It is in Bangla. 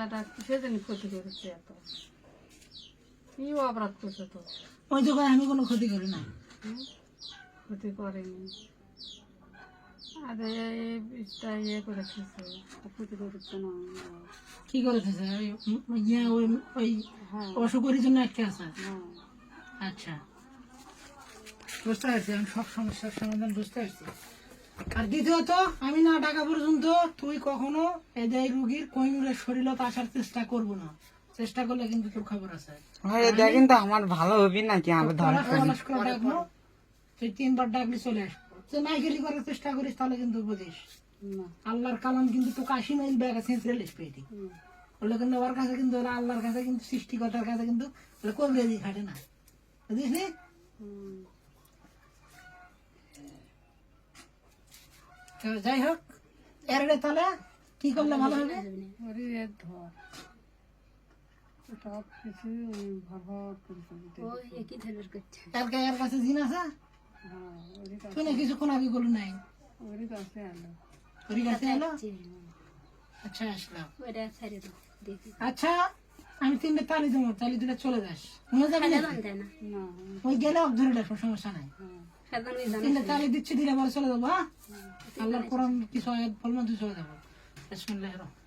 বেটাটা কিসের জন্য ক্ষতি করেছে এত? কি অপরাধ করছে তো? ওই তো কয় আমি কোনো ক্ষতি করি না। ক্ষতি করেনি। আর এই বিষটা ইয়ে করে খেয়েছে, ক্ষতি করেছে না। কি করেছে ওই হ্যাঁ অসুখের জন্য একটা আছে। হ্যাঁ আচ্ছা, বুঝতে পারছি, আমি সব সমস্যার সমাধান বুঝতে পারছি। আর দ্বিতীয়ত, আমি না ডাকা পর্যন্ত তুই কখনো এই রুগীর কোহিনুরের শরীরত আসার চেষ্টা করবো না। চেষ্টা করলে কিন্তু তোর খবর আছে। দেখেন তো আমার ভালো হবে নাকি আমার ধরা পলাশ করে ডাকবো, তুই 3 বার ডাকলে চলে আসবো। তুই নাইকেলি করার চেষ্টা করিস তাহলে কিন্তু বুঝিস না আল্লাহর কালাম কিন্তু তোকে 80 মাইল ব্যাগ সেন্সরে লিখবে এটি। বললে কিন্তু ওর কাছে কিন্তু ওরা আল্লাহর কাছে কিন্তু সৃষ্টিকর্তার কাছে কিন্তু কবরেজি খাটে না, বুঝিস নি? তো যাই হোক, এর তাহলে কি করলে ভালো হবে? ওরে ধর সব কিছু ভর করে এর কাছে জিন আছে, হ্যাঁ ওরই তুই না কিছুক্ষণ আগে বলু নাই ওরই কাছে আলো। ওর কাছে এলো। আচ্ছা, আসলাম। আচ্ছা, আমি 3টে তালি দেবো, তালি দিলে চলে যাস। মনে যাবি না? না ওই গেলে ধরে রাখো, সমস্যা নাই। 3টে তালি দিচ্ছি, দিলে পরে চলে যাবো। হ্যাঁ, আল্লাহর কোরআন কিছু আয়াত বলবো, তুই চলে যাবো। বিসমিল্লাহির রহমানির রহিম।